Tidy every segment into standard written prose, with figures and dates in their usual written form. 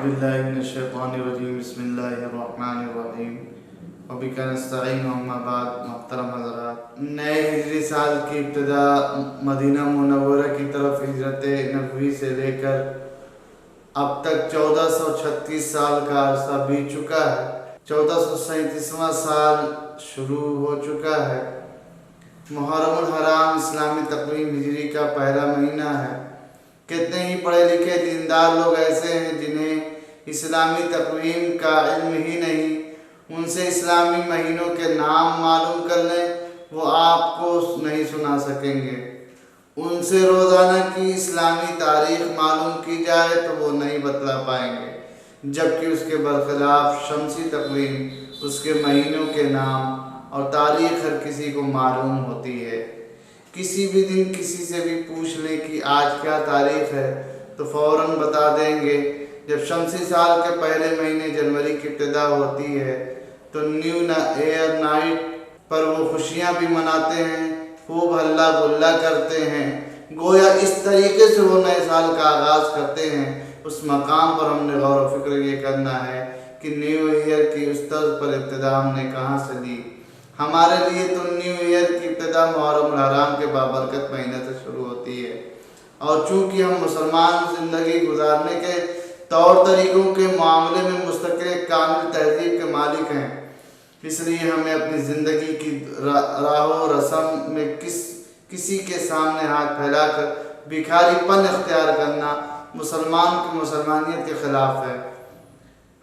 باللہ من الشیطان الرجیم بسم اللہ الرحمن الرحیم وبک نستعین اما بعد۔ محترم حضرات، نئے ہجری سال کی ابتدا مدینہ منورہ کی طرف ہجرت نبوی سے لے کر اب تک 1436 سال کا عرصہ بیت چکا ہے۔ 1437واں سال شروع ہو چکا ہے۔ محرم الحرام اسلامی تقویم ہجری کا پہلا مہینہ ہے۔ کتنے ہی پڑھے لکھے دیندار لوگ ایسے ہیں جنہیں اسلامی تقویم کا علم ہی نہیں، ان سے اسلامی مہینوں کے نام معلوم کر لیں وہ آپ کو نہیں سنا سکیں گے۔ ان سے روزانہ کی اسلامی تاریخ معلوم کی جائے تو وہ نہیں بتلا پائیں گے، جبکہ اس کے برخلاف شمسی تقویم اس کے مہینوں کے نام اور تاریخ ہر کسی کو معلوم ہوتی ہے۔ کسی بھی دن کسی سے بھی پوچھ لیں کہ آج کیا تاریخ ہے تو فوراً بتا دیں گے۔ جب شمسی سال کے پہلے مہینے جنوری کی ابتدا ہوتی ہے تو نیو ایئر نائٹ پر وہ خوشیاں بھی مناتے ہیں، خوب ہلا گلا کرتے ہیں، گویا اس طریقے سے وہ نئے سال کا آغاز کرتے ہیں۔ اس مقام پر ہم نے غور و فکر یہ کرنا ہے کہ نیو ایئر کی اس طرز پر ابتدا ہم نے کہاں سے لی۔ ہمارے لیے تو نیو ایئر کی ابتدا محرم الحرام کے بابرکت مہینے سے شروع ہوتی ہے، اور چونکہ ہم مسلمان زندگی گزارنے کے طور طریقوں کے معاملے میں مستقل کامل تہذیب کے مالک ہیں، اس لیے ہمیں اپنی زندگی کی راہ و رسم میں کسی کے سامنے ہاتھ پھیلا کر بھکاری پن اختیار کرنا مسلمان کی مسلمانیت کے خلاف ہے۔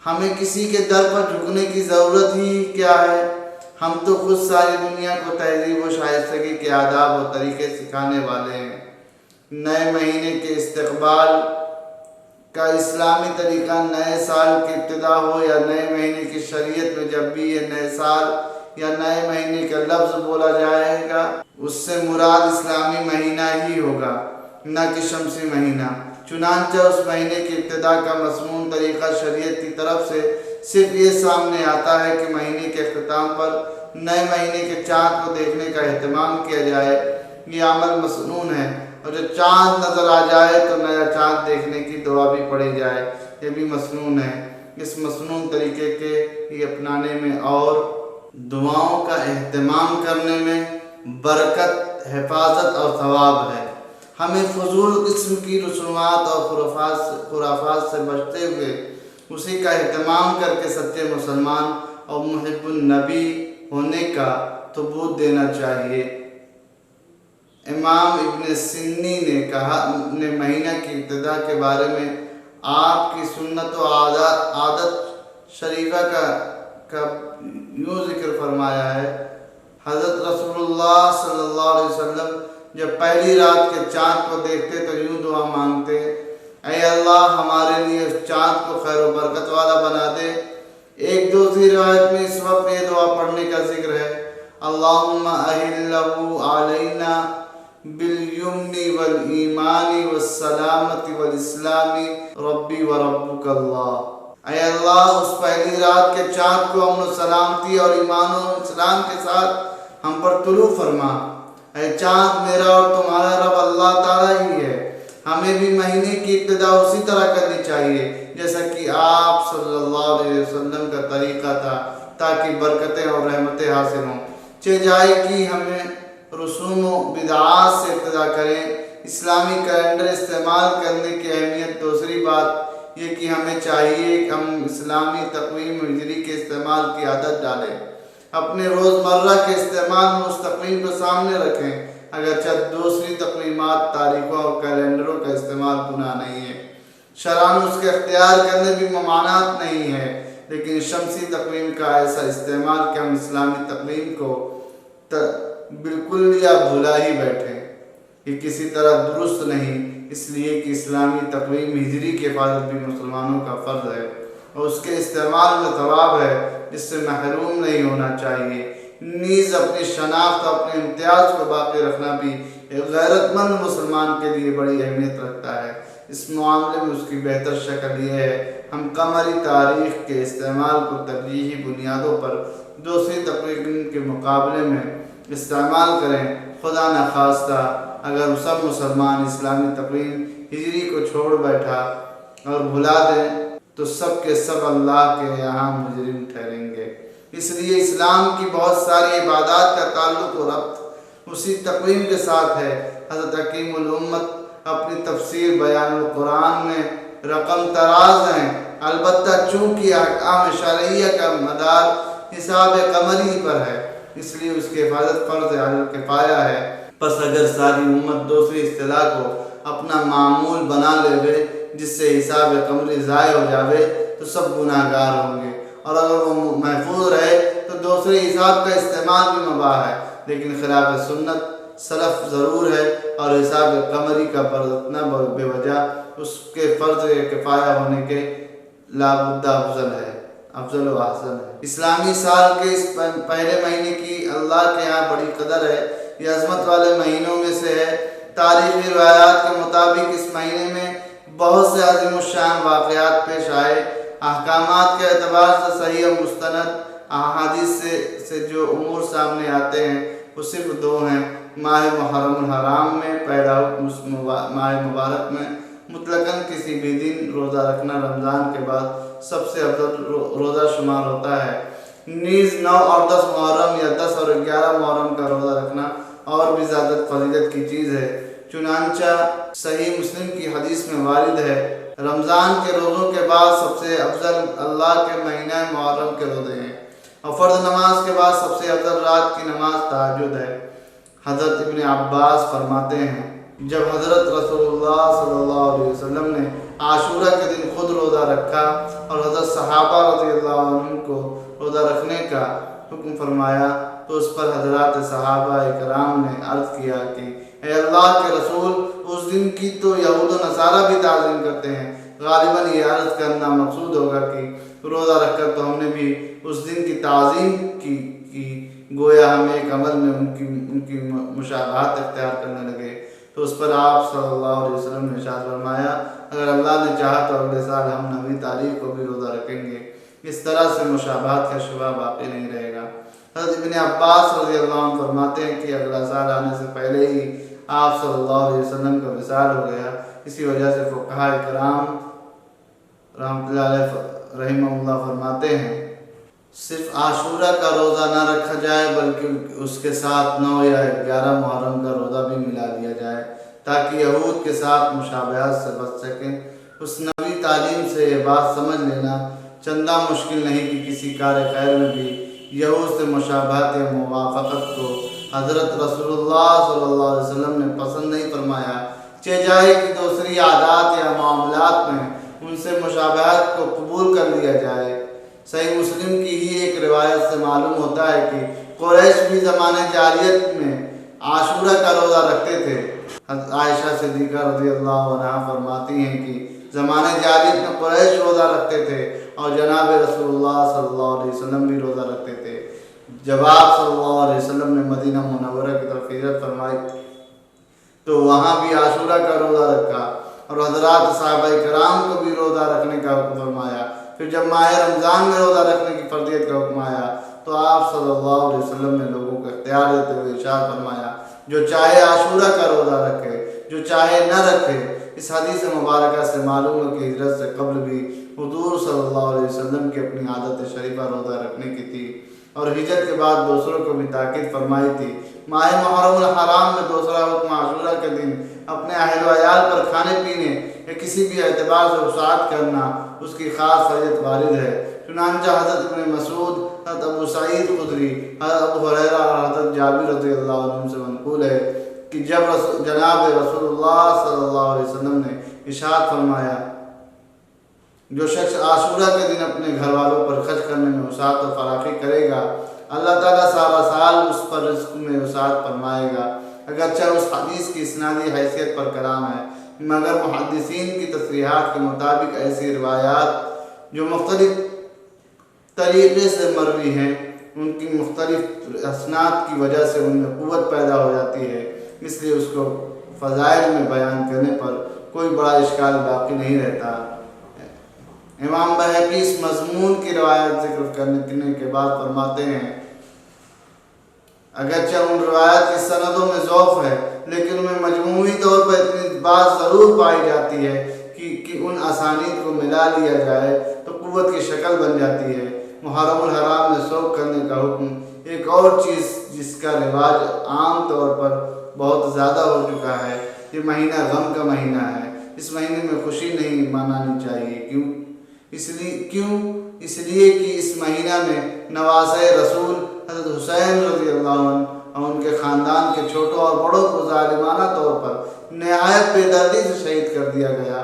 ہمیں کسی کے در پر جھکنے کی ضرورت ہی کیا ہے؟ ہم تو خود ساری دنیا کو تہذیب و شائستگی کے آداب و طریقے سکھانے والے ہیں۔ نئے مہینے کے استقبال کا اسلامی طریقہ نئے سال کی ابتدا ہو یا نئے مہینے کی شریعت میں جب بھی یہ نئے سال یا نئے مہینے کا لفظ بولا جائے گا اس سے مراد اسلامی مہینہ ہی ہوگا، نہ کہ شمسی مہینہ۔ چنانچہ اس مہینے کی ابتدا کا مضمون طریقہ شریعت کی طرف سے صرف یہ سامنے آتا ہے کہ مہینے کے اختتام پر نئے مہینے کے چاند کو دیکھنے کا اہتمام کیا جائے۔ یہ عمل مسنون ہے، اور جو چاند نظر آ جائے تو نیا چاند دیکھنے کی دعا بھی پڑھی جائے، یہ بھی مسنون ہے۔ اس مسنون طریقے کے یہ اپنانے میں اور دعاؤں کا اہتمام کرنے میں برکت، حفاظت اور ثواب ہے۔ ہمیں فضول قسم کی رسومات اور خرافات سے بچتے ہوئے اسی کا اہتمام کر کے سچے مسلمان اور محب النبی ہونے کا ثبوت دینا چاہیے۔ امام ابن سنی نے مہینہ کی ابتدا کے بارے میں آپ کی سنت و عادت شریفہ کا یوں ذکر فرمایا ہے۔ حضرت رسول اللہ صلی اللہ علیہ وسلم جب پہلی رات کے چاند کو دیکھتے تو یوں دعا مانگتے، اے اللہ ہمارے لیے اس چاند کو خیر و برکت والا بنا دے۔ ایک دوسری روایت میں اس وقت یہ دعا پڑھنے کا ذکر ہے، اللہم اہلہ علینا بالیمن والایمان والسلامت والاسلام ربی وربک اللہ۔ اے اللہ اس پہلی رات کے چاند کو امن و سلامتی اور ایمان و اسلام کے ساتھ ہم پر طلوع فرما۔ اے چاند میرا اور تمہارا رب اللہ تعالیٰ ہی ہے۔ ہمیں بھی مہینے کی ابتدا اسی طرح کرنی چاہیے جیسا کہ آپ صلی اللہ علیہ وسلم کا طریقہ تھا، تاکہ برکتیں اور رحمتیں حاصل ہوں۔ جائے کہ ہمیں رسوم و بدعات سے ابتدا کریں۔ اسلامی کیلنڈر استعمال کرنے کی اہمیت۔ دوسری بات یہ کہ ہمیں چاہیے کہ ہم اسلامی تقویم ہجری کے استعمال کی عادت ڈالیں، اپنے روزمرہ کے استعمال میں اس تقویم کو سامنے رکھیں، اگرچہ دوسری تقویمات، تاریخوں اور کیلنڈروں کا استعمال گناہ نہیں ہے، شرعاً اس کے اختیار کرنے بھی ممانعت نہیں ہے، لیکن شمسی تقویم کا ایسا استعمال کہ ہم اسلامی تقویم کو بالکل یا بھلا ہی بیٹھیں، یہ کسی طرح درست نہیں، اس لیے کہ اسلامی تقویم ہجری کی حفاظت بھی مسلمانوں کا فرض ہے، اور اس کے استعمال میں ثواب ہے جس سے محروم نہیں ہونا چاہیے۔ نیز اپنی شناخت اور اپنے امتیاز کو باقی رکھنا بھی ایک غیرت مند مسلمان کے لیے بڑی اہمیت رکھتا ہے۔ اس معاملے میں اس کی بہتر شکل یہ ہے ہم قمری تاریخ کے استعمال کو ترجیحی بنیادوں پر دوسری تقویم کے مقابلے میں استعمال کریں۔ خدا نخواستہ اگر سب مسلمان اسلامی تقویم ہجری کو چھوڑ بیٹھا اور بھلا دیں تو سب کے سب اللہ کے یہاں مجرم ٹھہریں گے۔ اس لیے اسلام کی بہت ساری عبادات کا تعلق و ربط اسی تقویم کے ساتھ ہے۔ حضرت حکیم الامت اپنی تفسیر بیان القرآن میں رقم تراز ہیں، البتہ چونکہ احکام شرعیہ کا مدار حساب قمری پر ہے، اس لیے اس کی حفاظت فرض علی الکفایہ ہے۔ پس اگر ساری امت دوسری اصطلاح کو اپنا معمول بنا لے جس سے حساب قمری ضائع ہو جاوے تو سب گناہ گار ہوں گے، اور اگر وہ محفوظ رہے تو دوسرے حساب کا استعمال بھی مباح ہے، لیکن خلاف سنت سلف ضرور ہے، اور حساب قمری کا برتنا بے وجہ اس کے فرض کفایہ ہونے کے لابد افضل و احسن ہے۔ اسلامی سال کے اس پہلے مہینے کی اللہ کے یہاں بڑی قدر ہے، یہ عظمت والے مہینوں میں سے ہے۔ تاریخی روایات کے مطابق اس مہینے میں بہت سے عظیم الشان واقعات پیش آئے۔ احکامات کے اعتبار سے صحیح و مستند احادیث سے جو امور سامنے آتے ہیں وہ صرف دو ہیں۔ ماہ محرم الحرام میں پہلا حکم اس ماہ مبارک میں مطلقاً کسی بھی دن روزہ رکھنا رمضان کے بعد سب سے افضل روزہ شمار ہوتا ہے۔ نیز 9 اور 10 محرم یا 10 اور 11 محرم کا روزہ رکھنا اور بھی زیادہ فضیلت کی چیز ہے۔ چنانچہ صحیح مسلم کی حدیث میں وارد ہے، رمضان کے روزوں کے بعد سب سے افضل اللہ کے مہینہ محرم کے روزے ہیں، اور فرض نماز کے بعد سب سے افضل رات کی نماز تہجد ہے۔ حضرت ابن عباس فرماتے ہیں، جب حضرت رسول اللہ صلی اللہ علیہ وسلم نے عاشورہ کے دن خود روزہ رکھا اور حضرت صحابہ رضی اللہ عنہ کو روزہ رکھنے کا حکم فرمایا تو اس پر حضرات صحابہ کرام نے عرض کیا کہ اے اللہ کے رسول، اس دن کی تو یہود و نصارہ بھی تعظیم کرتے ہیں، غالباً یہ عرض کرنا مقصود ہوگا کہ روزہ رکھ کر تو ہم نے بھی اس دن کی تعظیم کی گویا ہم ایک عمل میں ان کی مشابہت اختیار کرنے لگے۔ تو اس پر آپ صلی اللہ علیہ وسلم نے ارشاد فرمایا، اگر اللہ نے چاہا تو اگلے سال ہم نویں تاریخ کو بھی روزہ رکھیں گے۔ اس طرح سے مشابہت کا شبہ باقی نہیں رہے گا۔ حضرت ابن عباس رضی اللہ عنہ فرماتے ہیں کہ اگلا سال آنے سے پہلے ہی آپ صلی اللہ علیہ وسلم کا وصال ہو گیا۔ اسی وجہ سے فقہاء کرام رحمۃ اللہ علیہ رحمہ اللہ فرماتے ہیں، صرف عاشورہ کا روزہ نہ رکھا جائے بلکہ اس کے ساتھ 9 یا 11 محرم کا روزہ بھی ملا دیا جائے تاکہ یہود کے ساتھ مشابہت سے بچ سکیں۔ اس نبی تعلیم سے یہ بات سمجھ لینا چندہ مشکل نہیں کہ کسی کار خیر میں بھی یہود سے مشابہت یا موافقت کو حضرت رسول اللہ صلی اللہ علیہ وسلم نے پسند نہیں فرمایا، چاہے کہ دوسری عادات یا معاملات میں ان سے مشابہت کو قبول کر لیا جائے۔ صحیح مسلم کی ہی ایک روایت سے معلوم ہوتا ہے کہ قریش بھی زمانے جاہلیت میں عاشورہ کا روزہ رکھتے تھے۔ حضرت عائشہ صدیقہ رضی اللہ عنہا فرماتی ہیں کہ زمانے جاہلیت میں قریش روزہ رکھتے تھے اور جناب رسول اللہ صلی اللہ علیہ وسلم بھی روزہ رکھتے تھے۔ جب آپ صلی اللہ علیہ وسلم نے مدینہ منورہ کی طرف ہجرت فرمائی تو وہاں بھی عاشورہ کا روزہ رکھا اور حضرات صحابہ کرام کو بھی روزہ رکھنے کا حکم فرمایا۔ پھر جب ماہ رمضان میں روزہ رکھنے کی فرضیت کا حکم آیا تو آپ صلی اللہ علیہ وسلم نے لوگوں کو اختیار دیتے ہوئے ارشاد فرمایا، جو چاہے عاشورہ کا روزہ رکھے، جو چاہے نہ رکھے۔ اس حدیث مبارکہ سے معلوم ہے کہ ہجرت سے قبل بھی حضور صلی اللہ علیہ وسلم کی اپنی عادت شریفہ روزہ رکھنے کی تھی، اور ہجرت کے بعد دوسروں کو بھی تاکید فرمائی تھی۔ ماہ محرم الحرام میں دوسرا حکم عاشورہ کے دن اپنے اہل و عیال پر کھانے پینے یا کسی بھی اعتبار سے وسعت کرنا اس کی خاص فضیلت وارد ہے۔ چنانچہ حضرت ابن مسعود، حضرت ابو سعید خدری، حضرت ابو ہریرہ اور حضرت جابر رضی اللہ عنہ سے منقول ہے کہ جب جناب رسول اللہ صلی اللہ علیہ وسلم نے ارشاد فرمایا، جو شخص عاشورہ کے دن اپنے گھر والوں پر خرچ کرنے میں وسعت و فراخی کرے گا، اللہ تعالیٰ سارا سال اس پر رزق میں وسعت فرمائے گا۔ اگرچہ اس حدیث کی اسنادی حیثیت پر کلام ہے، مگر محدثین کی تصریحات کے مطابق ایسی روایات جو مختلف طریقے سے مروی ہیں، ان کی مختلف اسناد کی وجہ سے ان میں قوت پیدا ہو جاتی ہے، اس لیے اس کو فضائل میں بیان کرنے پر کوئی بڑا اشکال باقی نہیں رہتا۔ امام بہقی اس مضمون کی روایت ذکر کرنے کے بعد فرماتے ہیں، اگرچہ ان روایت کی سندوں میں ضعف ہے لیکن ان میں مجموعی طور پر اتنی بات ضرور پائی جاتی ہے کہ ان اسانید کو ملا لیا جائے تو قوت کی شکل بن جاتی ہے۔ محرم الحرام میں سوگ کرنے کا حکم ایک اور چیز جس کا رواج عام طور پر بہت زیادہ ہو چکا ہے۔ یہ مہینہ غم کا مہینہ ہے، اس مہینے میں خوشی نہیں منانی چاہیے۔ اس لیے کہ اس مہینہ میں نواسۂ رسول حضرت حسین رضی اللہ عنہ اور ان کے خاندان کے چھوٹوں اور بڑوں کو ظالمانہ طور پر نہایت بے دردی سے شہید کر دیا گیا۔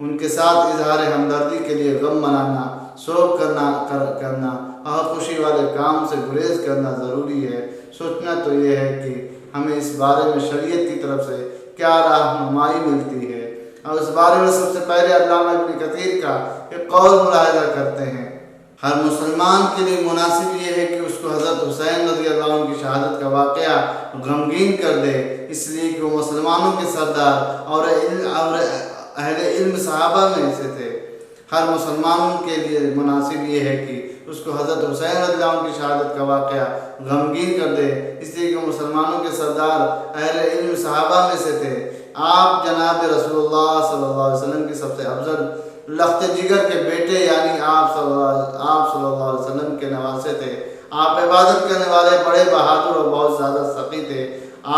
ان کے ساتھ اظہار ہمدردی کے لیے غم منانا، سوگ کرنا اور خوشی والے کام سے گریز کرنا ضروری ہے۔ سوچنا تو یہ ہے کہ ہمیں اس بارے میں شریعت کی طرف سے کیا رہنمائی ملتی ہے، اور اس بارے میں سب سے پہلے علامہ ابن کثیر کا ایک قول ملاحظہ کرتے ہیں۔ ہر مسلمان کے لیے مناسب یہ ہے کہ اس کو حضرت حسین رضی اللہ عنہ کی شہادت کا واقعہ غمگین کر دے، اس لیے کہ وہ مسلمانوں کے سردار اور اہل علم صحابہ میں سے تھے۔ ہر مسلمان کے لیے مناسب یہ ہے کہ اس کو حضرت حسین رضی اللہ عنہ کی شہادت کا واقعہ غمگین کر دے، اس لیے کہ مسلمانوں کے سردار اہل علم صحابہ میں سے تھے۔ آپ جناب رسول اللہ صلی اللہ علیہ وسلم کی سب سے افضل لخت جگر کے بیٹے یعنی آپ صلی اللہ علیہ وسلم کے نواسے تھے۔ آپ عبادت کرنے والے بڑے بہادر اور بہت زیادہ سخی تھے۔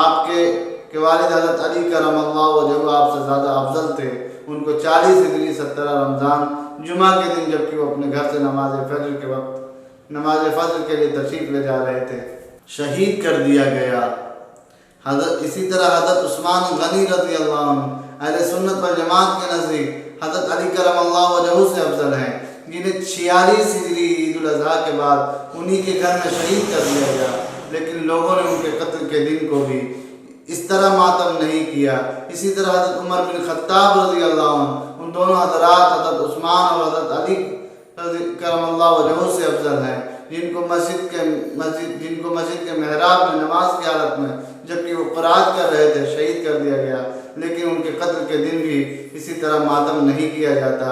آپ کے والد حضرت علی کرم اللہ وجہہ آپ سے زیادہ افضل تھے۔ ان کو 40 ہجری 17 رمضان جمعہ کے دن جبکہ وہ اپنے گھر سے نماز فجر کے لیے تشریف لے جا رہے تھے، شہید کر دیا گیا۔ اسی طرح حضرت عثمان غنی رضی اللہ عنہ اہل سنت والجماعت کے نزدیک حضرت علی کرم اللہ وجہہ سے افضل ہیں، جنہیں 46 ہجری عید الاضحیٰ کے بعد انہی کے گھر میں شہید کر دیا گیا، لیکن لوگوں نے ان کے قتل کے دن کو بھی اس طرح ماتم نہیں کیا۔ اسی طرح حضرت عمر بن خطاب رضی اللہ عنہ ان دونوں حضرات حضرت عثمان اور حضرت علی کرم اللہ وجہہ سے افضل ہیں، جن کو مسجد کے محراب میں نماز کی حالت میں جبکہ وہ قرات کر رہے تھے شہید کر دیا گیا، لیکن ان کے قتل کے دن بھی اسی طرح ماتم نہیں کیا جاتا۔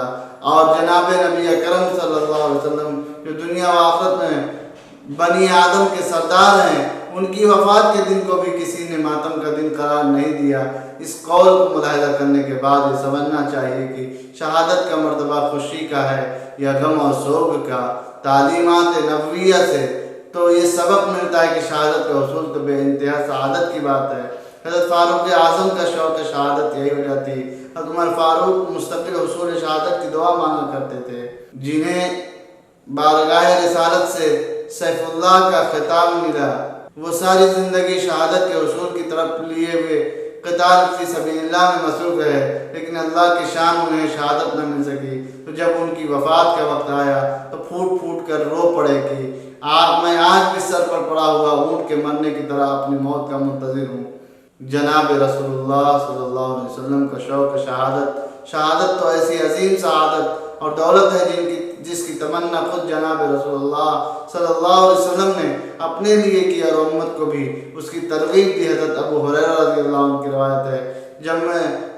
اور جناب نبی اکرم صلی اللہ علیہ وسلم جو دنیا و آخرت میں بنی آدم کے سردار ہیں، ان کی وفات کے دن کو بھی کسی نے ماتم کا دن قرار نہیں دیا۔ اس قول کو ملاحظہ کرنے کے بعد یہ سمجھنا چاہیے کہ شہادت کا مرتبہ خوشی کا ہے یا غم اور سوگ کا۔ تعلیمات نبویہ سے تو یہ سبق ملتا ہے کہ شہادت کا حصول تو بے انتہا سعادت کی بات ہے۔ حضرت فاروق اعظم کا شوق شہادت یہی وجہ تھی۔ حضرت عمر فاروق مستقل حصول شہادت کی دعا مانگا کرتے تھے، جنہیں بارگاہ رسالت سے سیف اللہ کا خطاب ملا۔ وہ ساری زندگی شہادت کے حصول کی طرف لیے ہوئے قتال فی سبیل اللہ میں مصروف رہے، لیکن اللہ کی شان انہیں شہادت نہ مل سکی۔ تو جب ان کی وفات کا وقت آیا تو پھوٹ پھوٹ کر رو پڑے کہ میں آج بھی سر پر پڑا ہوا اونٹ کے مرنے کی طرح اپنی موت کا منتظر ہوں۔ جناب رسول اللہ صلی اللہ علیہ وسلم کا شوق شہادت تو ایسی عظیم سعادت اور دولت ہے جس کی تمنا خود جناب رسول اللہ صلی اللہ علیہ وسلم نے اپنے لیے کی اور امت کو بھی اس کی ترغیب دی۔ حضرت ابو ہریرہ رضی اللہ عنہ کی روایت ہے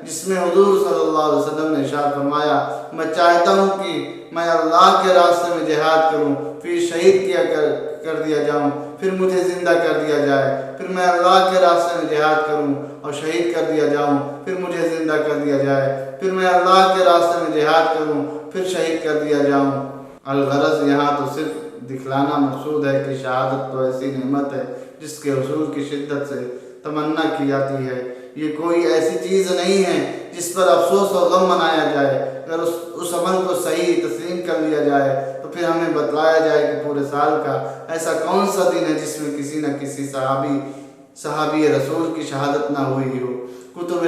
جس میں حضور صلی اللہ علیہ وسلم نے ارشاد فرمایا، میں چاہتا ہوں کہ میں اللہ کے راستے میں جہاد کروں، پھر شہید کر دیا جاؤں، پھر مجھے زندہ کر دیا جائے، پھر میں اللہ کے راستے میں جہاد کروں اور شہید کر دیا جاؤں، پھر مجھے زندہ کر دیا جائے، پھر میں اللہ کے راستے میں جہاد کروں، پھر شہید کر دیا جاؤں۔ الغرض یہاں تو صرف دکھلانا مقصود ہے کہ شہادت تو ایسی نعمت ہے جس کے حصول کی شدت سے تمنا کی جاتی ہے۔ یہ کوئی ایسی چیز نہیں ہے جس پر افسوس اور غم منایا جائے۔ اگر اس عمل کو صحیح تسلیم کر لیا جائے تو پھر ہمیں بتلایا جائے کہ پورے سال کا ایسا کون سا دن ہے جس میں کسی نہ کسی صحابی رسول کی شہادت نہ ہوئی ہو۔ کتب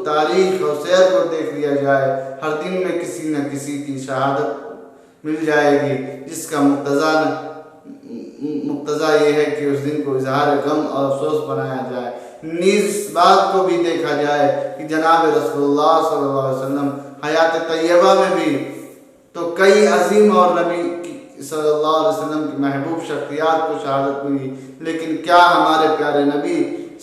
تاریخ اور سیر کو دیکھ لیا جائے، ہر دن میں کسی نہ کسی کی شہادت مل جائے گی، جس کا مقتضا یہ ہے کہ اس دن کو اظہار غم اور افسوس بنایا جائے۔ نیز اس بات کو بھی دیکھا جائے کہ جناب رسول اللہ صلی اللہ علیہ وسلم حیات طیبہ میں بھی تو کئی عظیم اور نبی صلی اللہ علیہ وسلم کی محبوب شخصیات کو شہادت ملی، لیکن کیا ہمارے پیارے نبی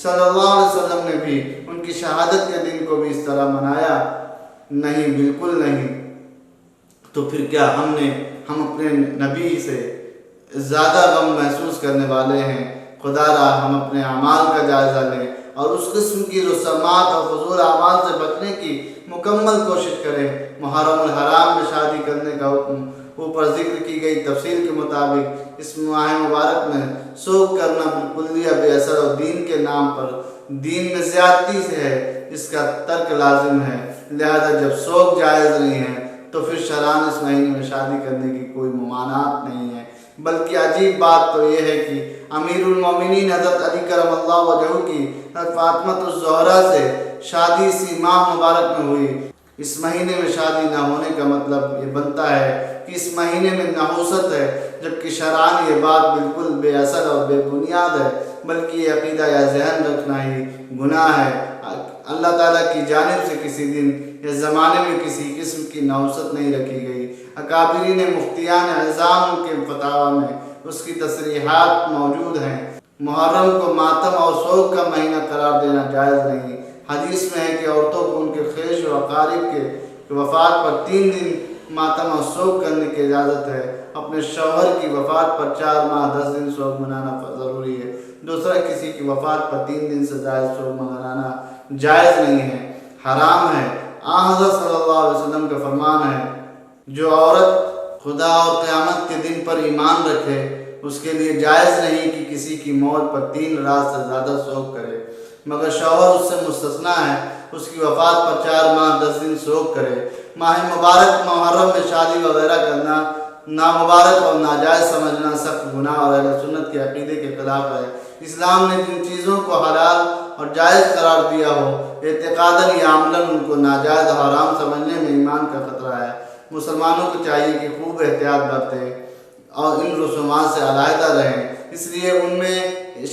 صلی اللہ علیہ وسلم نے بھی ان کی شہادت کے دن کو بھی اس طرح منایا؟ نہیں، بالکل نہیں۔ تو پھر کیا ہم اپنے نبی سے زیادہ غم محسوس کرنے والے ہیں؟ خدا را ہم اپنے اعمال کا جائزہ لیں اور اس قسم کی رسومات اور فضول اعمال سے بچنے کی مکمل کوشش کریں۔ محرم الحرام میں شادی کرنے کا حکم اوپر ذکر کی گئی تفصیل کے مطابق اس ماہ مبارک میں سوگ کرنا بالکلیہ بے اثر اور دین کے نام پر دین میں زیادتی سے ہے، اس کا ترک لازم ہے۔ لہذا جب سوگ جائز نہیں ہے تو پھر شرعاً اس مہینے میں شادی کرنے کی کوئی ممانعت نہیں ہے۔ بلکہ عجیب بات تو یہ ہے کہ امیر المومنین حضرت علی کرم اللہ وجہہ کی حضرت فاطمہ الزہرا سے شادی اسی ماہ مبارک میں ہوئی۔ اس مہینے میں شادی نہ ہونے کا مطلب یہ بنتا ہے کہ اس مہینے میں نحوست ہے، جبکہ شرعاً یہ بات بالکل بے اثر اور بے بنیاد ہے، بلکہ یہ عقیدہ یا ذہن رکھنا ہی گناہ ہے۔ اللہ تعالیٰ کی جانب سے کسی دن یا زمانے میں کسی قسم کی نحوست نہیں رکھی گئی۔ اکابرین مفتیان اعظام کے فتاویٰ میں اس کی تصریحات موجود ہیں۔ محرم کو ماتم اور سوگ کا مہینہ قرار دینا جائز نہیں۔ حدیث میں ہے کہ عورتوں کو ان کے خیش و اقارب کے وفات پر 3 دن ماتم اور سوگ کرنے کی اجازت ہے۔ اپنے شوہر کی وفات پر 4 ماہ 10 دن سوگ منانا ضروری ہے۔ دوسرا کسی کی وفات پر 3 دن سے زائد سوگ منانا جائز نہیں ہے، حرام ہے۔ حضرت صلی اللہ علیہ وسلم کا فرمان ہے، جو عورت خدا اور قیامت کے دن پر ایمان رکھے اس کے لیے جائز نہیں کہ کسی کی موت پر 3 رات سے زیادہ سوگ کرے، مگر شوہر اس سے مستثنا ہے، اس کی وفات پر 4 ماہ 10 دن سوگ کرے۔ ماہ مبارک محرم میں شادی وغیرہ کرنا نامبارک اور ناجائز سمجھنا سخت گناہ اور اہل سنت کے عقیدے کے خلاف ہے۔ اسلام نے جن چیزوں کو حلال اور جائز قرار دیا ہو، اعتقاداً یا عملاً ان کو ناجائز اور حرام سمجھنے میں ایمان کا خطرہ ہے۔ مسلمانوں کو چاہیے کہ خوب احتیاط برتیں اور ان رسومات سے علیحدہ رہیں، اس لیے ان میں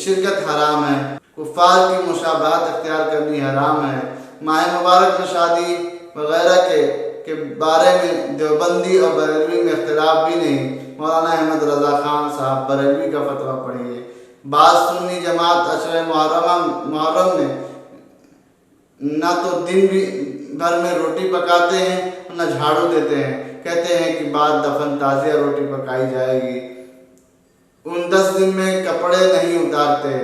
شرکت حرام ہے، کفار کی مشابہت اختیار کرنی حرام ہے۔ ماہ مبارک میں شادی وغیرہ کے بارے میں دیوبندی اور بریلوی میں اختلاف بھی نہیں۔ مولانا احمد رضا خان صاحب بریلوی کا فتویٰ پڑھیے۔ بعض سنی جماعت عشر محرم میں نہ تو دن بھر میں روٹی پکاتے ہیں نہ جھاڑو دیتے ہیں، کہتے ہیں کہ بعد دفن تازیہ روٹی پکائی جائے گی۔ ان 10 دن میں کپڑے نہیں اتارتے۔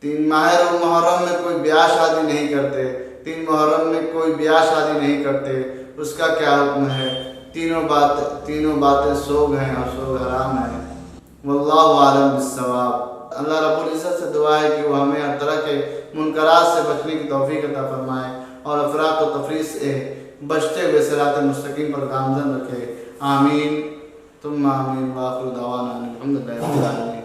3 ماہ محرم میں کوئی بیاہ شادی نہیں کرتے۔ 3 محرم میں کوئی بیاہ شادی نہیں کرتے، اس کا کیا حکم ہے؟ تینوں باتیں سوگ ہیں اور سوگ حرام ہے۔ واللہ عالم بالصواب۔ اللہ رب العزت سے دعا ہے کہ وہ ہمیں ہر طرح کے منکرات سے بچنے کی توفیق عطا فرمائے اور افراط و تفریط سے بچتے ہوئے صراط مستقیم پر گامزن رکھے۔ آمین ثم آمین۔ وآخر دعوانا الحمدللہ رب العالمین۔